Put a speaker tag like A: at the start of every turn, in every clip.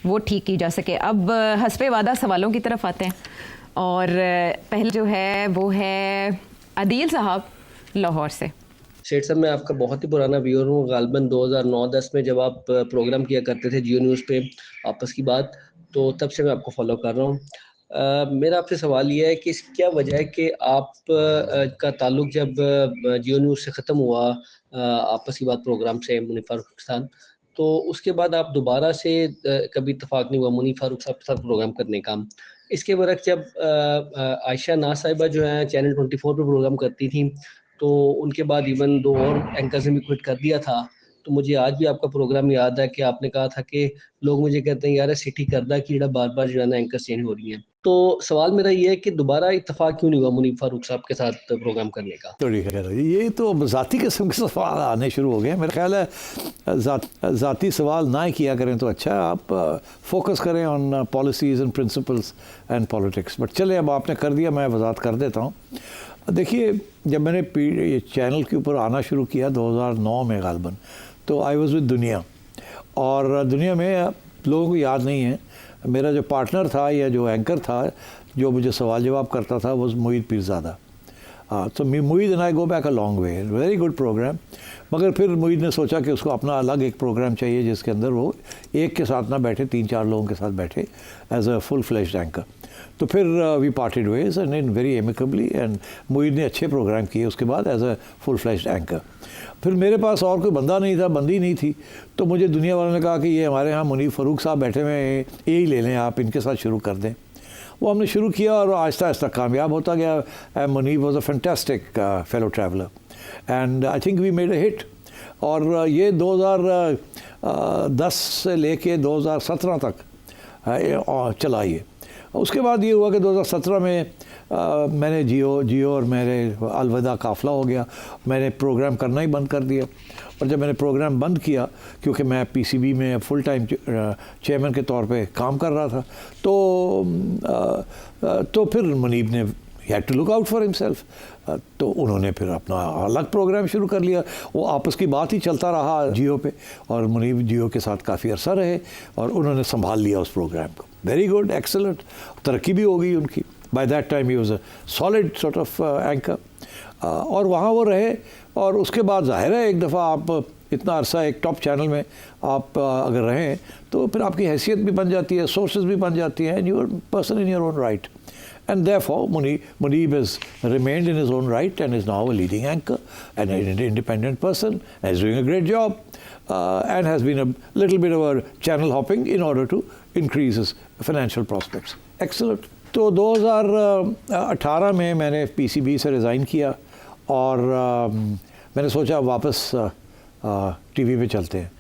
A: वो ठीक की जा सके। अब हस्बे वादा सवालों की तरफ आते हैं और पहले जो है वो है अदील साहब लाहौर से।
B: शेठ साहब, मैं आपका बहुत ही पुराना व्यूअर हूँ। गालबन 2009-10 में जब आप प्रोग्राम किया करते थे जियो न्यूज़ पे आपस की बात, तो तब से मैं आपको फॉलो कर रहा हूँ। मेरा आपसे सवाल ये है कि क्या वजह है कि आप का ताल्लुक जब जियो न्यूज़ से ख़त्म हुआ आपस की बात प्रोग्राम से मुनीर फारूक के साथ, तो उसके बाद आप दोबारा से कभी इत्तेफाक नहीं हुआ मुनीर फारूक साहब के साथ प्रोग्राम करने का। इसके बरक्स जब आयशा नाज साहिबा जो हैं चैनल 24 पे प्रोग्राम करती थी, तो उनके बाद इवन 2 और एंकर्स ने भी क्विट कर दिया था। तो मुझे आज भी आपका प्रोग्राम याद है कि आपने कहा था कि लोग मुझे कहते हैं यार सिटी करदा कीड़ा बार-बार जो है ना एंकर्स चेंज हो रही हैं। तो सवाल मेरा ये है कि दोबारा इत्तेफाक क्यों नहीं हुआ मुनीर फारूक साहब के साथ प्रोग्राम करने का?
C: तो ठीक है, ये तो ज़ाती किस्म के सवाल आने शुरू हो गए। मेरा ख्याल है ज़ाती सवाल ना ही किया करें तो अच्छा है। आप फोकस करें on policies and principles and politics. But चले, अब आपने कर दिया, मैं वजाहत कर देता हूँ। देखिए, जब मैंने ये चैनल के ऊपर आना शुरू किया 2009 में गालबन, तो आई वॉज विद दुनिया, और दुनिया में लोगों को याद नहीं है, मेरा जो पार्टनर था या जो एंकर था जो मुझे सवाल जवाब करता था वो मोईद पीरज़ादा। तो Moeed and I go back a long way, very good programme. मगर फिर मोईद ने सोचा कि उसको अपना अलग एक प्रोग्राम चाहिए जिसके अंदर वो एक के साथ ना बैठे, 3-4 लोगों के साथ बैठे as a full fleshed anchor. तो फिर we parted ways and in very amicably, and Moeed ने अच्छे प्रोग्राम किए उसके बाद as a full fleshed anchor. फिर मेरे पास और कोई बंदा नहीं था, बंदी नहीं थी, तो मुझे दुनिया वालों ने कहा कि ये हमारे यहाँ मुनीर फारूक साहब बैठे हुए हैं, यही ले लें, आप इनके साथ शुरू कर दें। वो हमने शुरू किया और आहिस्ता आहिस्ता कामयाब होता गया। Munir was a fantastic fellow traveller and I think we made a hit. और ये 2010 से लेके 2017 तक चला ये। उसके बाद ये हुआ कि 2017 में मैंने जियो और मेरे अलविदा काफ़िला हो गया, मैंने प्रोग्राम करना ही बंद कर दिया। और जब मैंने प्रोग्राम बंद किया, क्योंकि मैं पीसीबी में फुल टाइम चेयरमैन के तौर पे काम कर रहा था, तो फिर मुनीब ने had to look out for himself, तो उन्होंने फिर अपना अलग प्रोग्राम शुरू कर लिया। वो आपस की बात ही चलता रहा जियो पे, और मुनीब जियो के साथ काफ़ी अरसा रहे और उन्होंने संभाल लिया उस प्रोग्राम को। वेरी गुड, एक्सेलेंट, तरक्की भी हो गई उनकी। By that time he was a solid sort of anchor, और वहाँ वो रहे। और उसके बाद जाहिर है एक दफ़ा आप इतना अरसा एक टॉप चैनल में आप अगर रहें तो फिर आपकी हैसियत भी बन जाती है, सोर्सेज भी बन जाती हैं, and you are person in your own right. And therefore, Muneeb has remained in his own right and is now a leading anchor and an independent person and is doing a great job, and has been a little bit of a channel hopping in order to increase his financial prospects. Excellent. तो 2018 में मैंने PCB से resign किया और मैंने सोचा वापस TV पे चलते हैं।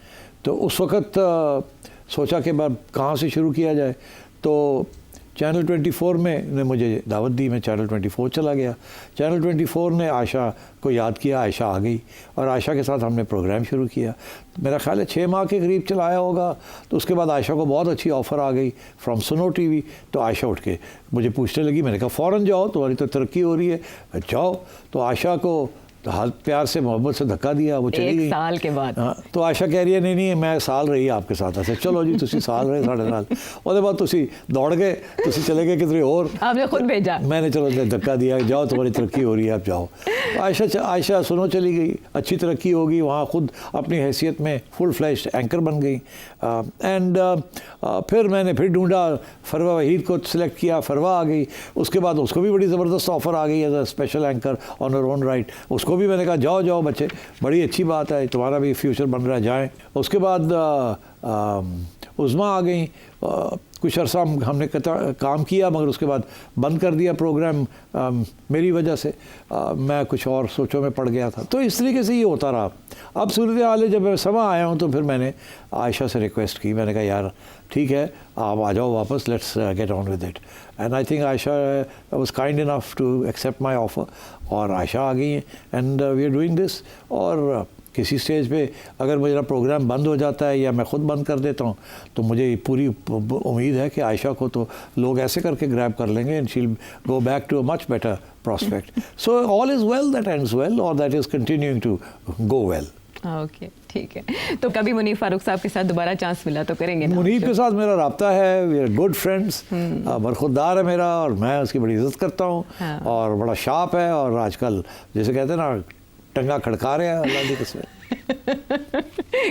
C: तो उस वक़्त सोचा कि कहाँ से शुरू किया जाए, तो चैनल 24 में ने मुझे दावत दी, मैं चैनल 24 चला गया। चैनल 24 ने आयशा को याद किया, आयशा आ गई और आयशा के साथ हमने प्रोग्राम शुरू किया। मेरा ख्याल है 6 माह के करीब चलाया होगा। तो उसके बाद आयशा को बहुत अच्छी ऑफ़र आ गई फ्रॉम सुनो टीवी। तो आयशा उठ के मुझे पूछने लगी, मैंने कहा फ़ौरन जाओ, तुम्हारी तो तरक्की हो रही है, जाओ। तो आयशा को हाथ प्यार से मोहब्बत से धक्का दिया, वो चली गई
A: 1 साल के बाद।
C: हाँ, तो आयशा कह रही है नहीं मैं साल रही आपके साथ। ऐसे चलो जी, तुसी साल रहे, 3.5 साल। उसके बाद तुसी दौड़ गए, तुसी चले गए किधर और,
A: आपने खुद भेजा।
C: मैंने चलो धक्का दिया, जाओ तुम्हारी तरक्की हो रही है, आप जाओ। तो आयशा सुनो चली गई, अच्छी तरक्की होगी, वहाँ खुद अपनी हैसियत में फुल फ्लैश्ड एंकर बन गई। एंड फिर मैंने फिर ढूंढा, फरवा वहीद को सिलेक्ट किया, फरवा आ गई। उसके बाद उसको भी बड़ी ज़बरदस्त ऑफ़र आ गई as a special anchor on her own right. उसको भी मैंने कहा जाओ बच्चे, बड़ी अच्छी बात है, तुम्हारा भी फ्यूचर बन रहा है, जाएँ। उसके बाद उज़्मा आ गई, कुछ अर्सा हमने काम किया, मगर उसके बाद बंद कर दिया प्रोग्राम मेरी वजह से। मैं कुछ और सोचों में पड़ गया था। तो इस तरीके से ये होता रहा। अब सूरत हाल है, जब मैं समा आया हूँ तो फिर मैंने आयशा से रिक्वेस्ट की, मैंने कहा यार ठीक है, आप आ जाओ वापस, let's get on with it. And I think Ayesha was kind enough to accept my offer, और आयशा आ गई and we are doing this. और किसी स्टेज पे अगर मेरा प्रोग्राम बंद हो जाता है या मैं ख़ुद बंद कर देता हूँ, तो मुझे पूरी उम्मीद है कि आयशा को तो लोग ऐसे करके ग्रैब कर लेंगे and she will go back to a much better prospect. So all is well that ends well, or that is continuing to go well.
A: Okay, ठीक है। तो कभी मुनीफ फारूक साहब के साथ दोबारा चांस मिला तो करेंगे ना?
C: मुनीफ के साथ मेरा राब्ता है, वी आर गुड फ्रेंड्स, बरखुरदार है मेरा और मैं उसकी बड़ी इज्जत करता हूँ।
A: हाँ।
C: और बड़ा शार्प है और आजकल जैसे कहते हैं ना, टंगा खड़का रहे हैं अल्लाह की कसम।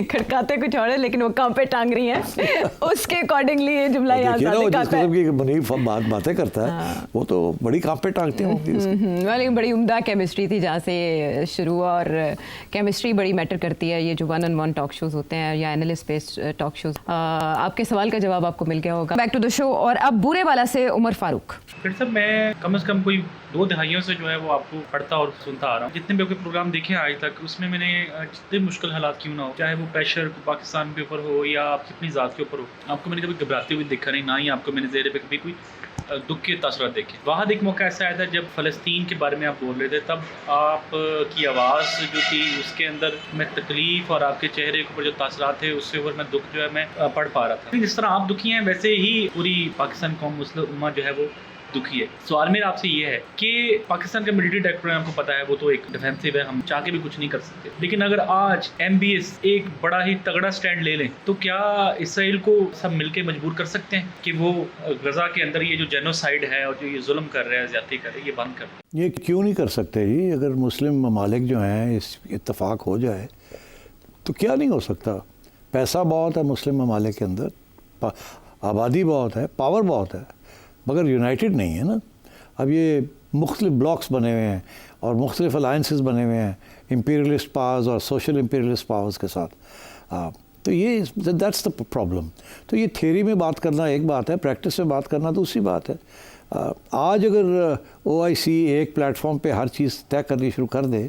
A: खड़काते कुछ और है लेकिन वो काम पे टांग रही हैं। उसके अकॉर्डिंगली ये जुमला यहाँ
C: देखिए ना, वो जिस
A: आता है।
C: किस्म की मुनीफ बातें करता है,
A: हाँ।
C: वो तो बड़ी काम पे टांगते होंगे उसकी।
A: लेकिन बड़ी उम्दा केमिस्ट्री थी जहाँ से शुरू हुआ, और केमिस्ट्री बड़ी मैटर करती है। ये जो 1-on-1 टॉक शोज होते हैं या एनालिस्ट बेस्ड टॉक शोज। आपके सवाल का जवाब आपको मिल गया होगा। Back to the show. और अब बुरे वाला से उमर फारूक।
D: फिर सब मैं कम से कम कोई 2 दहाइयों से जो है वो आपको पढ़ता और सुनता आ रहा हूँ। जितने भी आपके प्रोग्राम देखे हैं आज तक, उसमें मैंने जितने मुश्किल हालात क्यों ना हो, चाहे वो प्रेशर पाकिस्तान के ऊपर हो या आपकी अपनी ज़ात के ऊपर हो, आपको मैंने कभी घबराते हुए देखा नहीं, ना ही आपको मैंने ज़ेरे पे कभी कोई दुख के तासुरात देखे। वहाँ एक मौका ऐसा आया था जब फ़लस्तीन के बारे में आप बोल रहे थे, तब आपकी आवाज़ जो थी उसके अंदर मैं तकलीफ़ और आपके चेहरे के ऊपर जो तासुरात थे उससे ऊपर मैं दुख जो है मैं पढ़ पा रहा था। जिस तरह आप दुखी हैं वैसे ही पूरी पाकिस्तान कौम मुस्लिम उम्मा जो है वो दुखी है। सवाल मेरा आपसे ये है कि पाकिस्तान का मिलिट्री डायरेक्टर आपको पता है वो तो एक डिफेंसिव है, हम चाह के भी कुछ नहीं कर सकते, लेकिन अगर आज MBS एक बड़ा ही तगड़ा स्टैंड ले लें तो क्या इसराइल को सब मिलके मजबूर कर सकते हैं कि वो गजा के अंदर ये जो जेनोसाइड है और जो ये जुल्म कर रहे हैं, ज्यादती कर रहे हैं, ये बंद कर दें?
C: ये क्यों नहीं कर सकते जी? अगर मुस्लिम ममालिक जो हैं इस इत्तफाक हो जाए तो क्या नहीं हो सकता। पैसा बहुत है मुस्लिम ममालिक के अंदर, आबादी बहुत है, पावर बहुत है, मगर यूनाइटेड नहीं है ना। अब ये मुख्तलिफ ब्लॉक्स बने हुए हैं और मुख्तलिफ अलाइंसेस बने हुए हैं इंपीरियलिस्ट पावर्स और सोशल इंपीरियलिस्ट पावर्स के साथ। तो ये दैट्स द प्रॉब्लम। तो ये थ्योरी में बात करना एक बात है, प्रैक्टिस में बात करना दूसरी बात है। आज अगर OIC एक प्लेटफॉर्म पे हर चीज़ तय करनी शुरू कर दे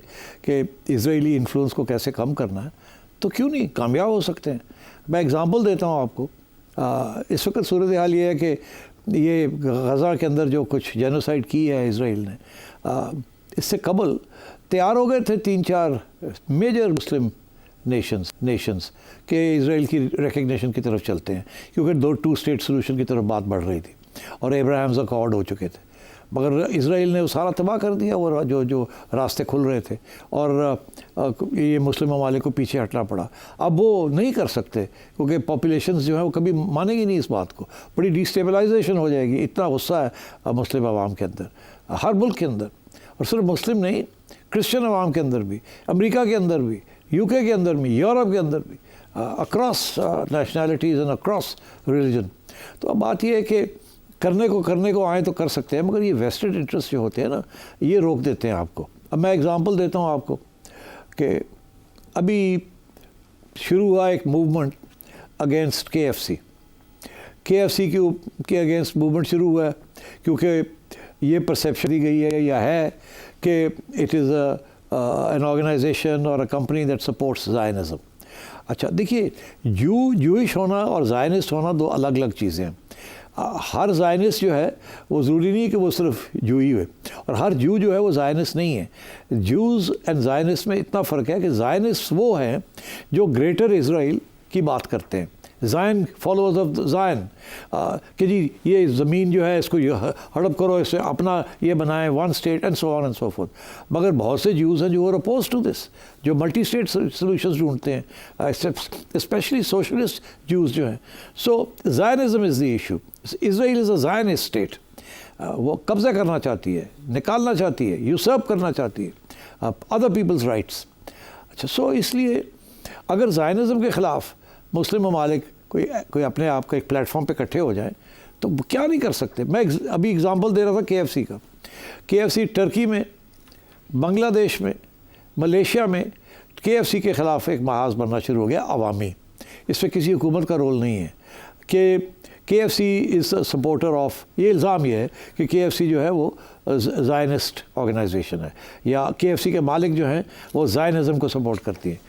C: कि इजरायली इन्फ्लुएंस को कैसे कम करना है, तो क्यों नहीं कामयाब हो सकते हैं। मैं एग्ज़ाम्पल देता हूँ आपको। इस वक्त सूरत हाल ये है कि ये गज़ा के अंदर जो कुछ जेनोसाइड की है इसराइल ने, इससे कबल तैयार हो गए थे 3-4 मेजर मुस्लिम नेशंस के इसराइल की रिकग्निशन की तरफ चलते हैं, क्योंकि 2 स्टेट सोल्यूशन की तरफ बात बढ़ रही थी और अब्राहम्स अकॉर्ड हो चुके थे। मगर इसराइल ने वो सारा तबाह कर दिया, वो जो रास्ते खुल रहे थे, और ये मुस्लिम ममालिक को पीछे हटना पड़ा। अब वो नहीं कर सकते क्योंकि पॉपुलेशंस जो है वो कभी मानेगी नहीं इस बात को, बड़ी डिस्टेबलाइजेशन हो जाएगी। इतना गुस्सा है मुस्लिम अवाम के अंदर, हर मुल्क के अंदर, और सिर्फ मुस्लिम नहीं, क्रिश्चियन अवाम के अंदर भी, अमेरिका के अंदर भी, UK के अंदर भी, यूरोप के अंदर भी, across nationalities and across religion. तो अब बात यह है कि करने को आए तो कर सकते हैं, मगर ये वेस्टेड इंटरेस्ट जो होते हैं ना, ये रोक देते हैं आपको। अब मैं एग्ज़ाम्पल देता हूँ आपको कि अभी शुरू हुआ एक मूवमेंट अगेंस्ट KFC के अगेंस्ट मूवमेंट शुरू हुआ है, क्योंकि ये परसेप्शन दी गई है या है कि इट इज़ एन ऑर्गेनाइजेशन और अ कंपनी दैट सपोर्ट्स ज़ायनिज़्म। अच्छा देखिए, जूइश होना और ज़ायनिस्ट होना 2 अलग अलग चीज़ें हैं। हर ज़ायनिस्ट जो है वो ज़रूरी नहीं कि वो सिर्फ जू ही है, और हर जू जो है वो ज़ायनिस्ट नहीं है। जूज़ एंड ज़ायनिस्ट में इतना फ़र्क है कि ज़ायनिस्ट वो हैं जो ग्रेटर इज़राइल की बात करते हैं, ज़ायन फॉलोअर्स ऑफ ज़ायन, कि जी ये ज़मीन जो है इसको हड़प करो, इसे अपना ये बनाएं, 1 state and so on and so forth. मगर बहुत से जूस हैं जो आर अपोज टू दिस, जो मल्टी स्टेट सोल्यूशंस ढूंढते हैं, स्पेशली सोशलिस्ट जूस जो हैं। So Zionism is the issue. Israel is a Zionist state. वो कब्ज़ा करना चाहती है, निकालना चाहती है, यूसर्प करना चाहती है अदर पीपल्स राइट्स। अच्छा, सो इसलिए अगर ज़ायनिज़्म के ख़िलाफ़ मुस्लिम ममालिक कोई अपने आप का एक प्लेटफॉर्म पे इकट्ठे हो जाएं तो क्या नहीं कर सकते। मैं अभी एग्ज़ाम्पल दे रहा था KFC का। KFC टर्की में, बांग्लादेश में, मलेशिया में KFC के ख़िलाफ़ एक महाज बनना शुरू हो गया अवामी। इसमें किसी हुकूमत का रोल नहीं है कि KFC इज़ सपोर्टर ऑफ, ये इल्ज़ाम ये है कि KFC जो है वो ज़ायनिस्ट ऑर्गेनाइजेशन है, या KFC के मालिक जो हैं वो ज़ायनिज़्म को सपोर्ट करती है।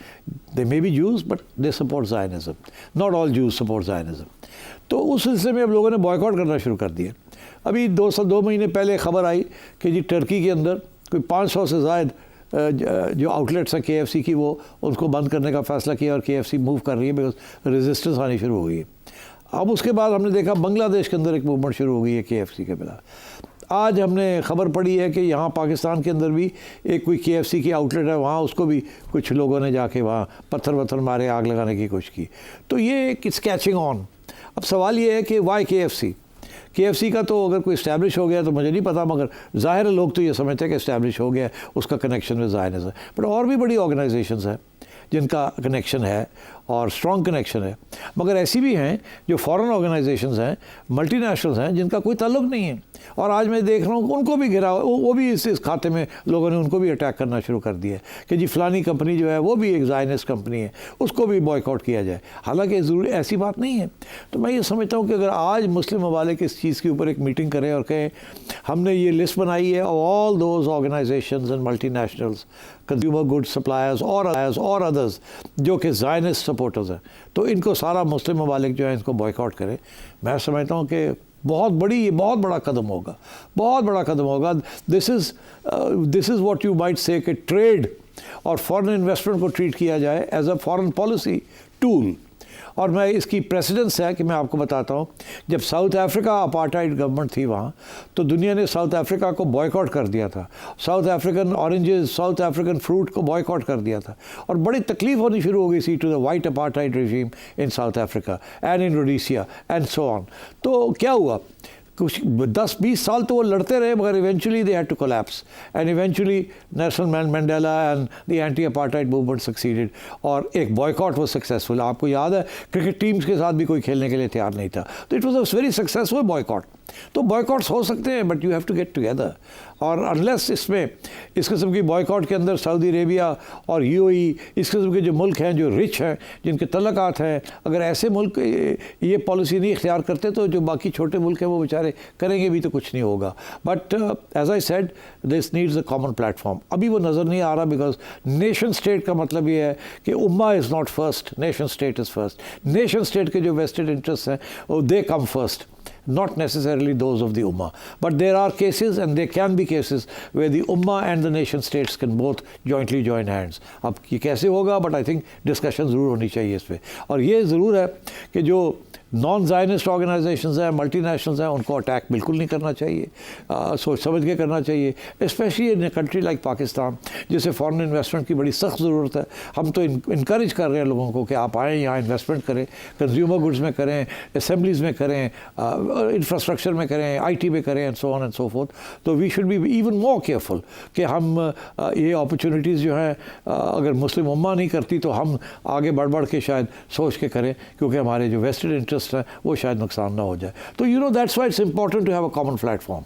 C: They may be Jews but they support Zionism, not all Jews support Zionism. तो उस सिलसिले में अब लोगों ने बॉयकॉट करना शुरू कर दिया। अभी 2 महीने पहले ख़बर आई कि जी टर्की के अंदर कोई 500 से ज़ायद जो आउटलेट्स हैं KFC की, वो उनको बंद करने का फ़ैसला किया और KFC मूव कर रही है बिकॉज रेजिस्टेंस आनी शुरू हो गई है। अब उसके बाद हमने देखा बांग्लादेश के अंदर एक मूवमेंट शुरू हो गई है KFC के बिना। आज हमने ख़बर पड़ी है कि यहाँ पाकिस्तान के अंदर भी एक कोई KFC की आउटलेट है, वहाँ उसको भी कुछ लोगों ने जाके वहाँ पत्थर वत्थर मारे, आग लगाने की कोशिश की। तो ये इट्स कैचिंग ऑन। अब सवाल ये है कि वाई KFC का तो अगर कोई इस्टेब्लिश हो गया तो मुझे नहीं पता, मगर ज़ाहिर है लोग तो ये समझते हैं कि इस्टेब्लिश हो गया, उसका कनेक्शन विद ज़ायनिज़्म। बट और भी बड़ी ऑर्गेनाइजेशंस हैं जिनका कनेक्शन है और स्ट्रॉन्ग कनेक्शन है, मगर ऐसी भी हैं जो फॉरेन ऑर्गेनाइजेशंस हैं, मल्टीनेशनल्स हैं, जिनका कोई ताल्लुक नहीं है। और आज मैं देख रहा हूँ उनको भी घिरा, वो भी इस खाते में लोगों ने उनको भी अटैक करना शुरू कर दिया है कि जी फ़लानी कंपनी जो है वो भी एक ज़ायनिस्ट कंपनी है, उसको भी बॉयकॉट किया जाए। हालांकि ज़रूरी ऐसी बात नहीं है। तो मैं ये समझता हूँ कि अगर आज मुस्लिम ममालिक इस चीज़ के ऊपर एक मीटिंग करें और कहें हमने ये लिस्ट बनाई है all those organisations and multinationals, consumer goods suppliers और अदर्स जो कि ज़ायनिस्ट सपोर्टर्स हैं, तो इनको सारा मुस्लिम ममालिक जो है इसको बॉयकॉट करें। मैं समझता हूँ कि बहुत बड़ा कदम होगा, बहुत बड़ा कदम होगा। This is what you might say कि ट्रेड और फॉरेन इन्वेस्टमेंट को ट्रीट किया जाए as a foreign policy tool. और मैं इसकी प्रेसिडेंस है कि मैं आपको बताता हूँ, जब साउथ अफ्रीका अपार्टाइड गवर्नमेंट थी वहाँ, तो दुनिया ने साउथ अफ्रीका को बॉयकॉट कर दिया था। South African oranges, south African fruit को बॉयकॉट कर दिया था, और बड़ी तकलीफ होनी शुरू हो गई थी to the white apartheid regime in South Africa and in Rhodesia and so on. तो क्या हुआ, कुछ 10-20 साल तो वो लड़ते रहे, मगर eventually they had to collapse and eventually Nelson Mandela and the anti apartheid movement succeeded, और एक बॉयकॉट वो सक्सेसफुल। आपको याद है क्रिकेट टीम्स के साथ भी कोई खेलने के लिए तैयार नहीं था, तो it was a very successful boycott. तो बॉयकॉट्स हो सकते हैं, but you have to get together. और अनलेस इसमें इस किस्म की बॉयकॉट के अंदर सऊदी अरेबिया और UAE, इस किस्म के जो मुल्क हैं जो रिच हैं, जिनके तल्लुकात हैं, अगर ऐसे मुल्क ये पॉलिसी नहीं इख्तियार करते तो जो बाकी छोटे मुल्क हैं वो बेचारे करेंगे भी तो कुछ नहीं होगा। But as I said, this needs a common platform. अभी वो नज़र नहीं आ रहा, बिकॉज नेशन स्टेट का मतलब ये है कि उम्मा is not first, nation state is first. Nation state के जो वेस्टेड इंटरेस्ट हैं they come first, not necessarily those of the Ummah. But there are cases, and there can be cases, where the Ummah and the nation states can both jointly join hands. अब ये कैसे होगा, but I think discussion ज़रूर होनी चाहिए इस पर। और ये ज़रूर है कि जो नॉन ज़ायनिस्ट ऑर्गेनाइजेशंस हैं, मल्टीनेशनल्स हैं, उनको अटैक बिल्कुल नहीं करना चाहिए, सोच समझ के करना चाहिए, specially in a country like Pakistan जिसे फॉरेन इन्वेस्टमेंट की बड़ी सख्त ज़रूरत है। हम तो इनकरेज कर रहे हैं लोगों को कि आप आएँ यहाँ इन्वेस्टमेंट करें, कंज्यूमर गुड्स में करें, असेंबलीज़ में करें, इंफ्रास्ट्रक्चर में करें, IT में करें, and so on and so forth. तो we should be even more careful कि हम ये अपॉर्चुनिटीज़ जो हैं अगर मुस्लिम उम्मा नहीं करती तो हम आगे बढ़ के शायद सोच के करें, क्योंकि हमारे जो वेस्टेड इंटरेस्ट है वो शायद नुकसान ना हो जाए। तो that's why it's important to have a common platform.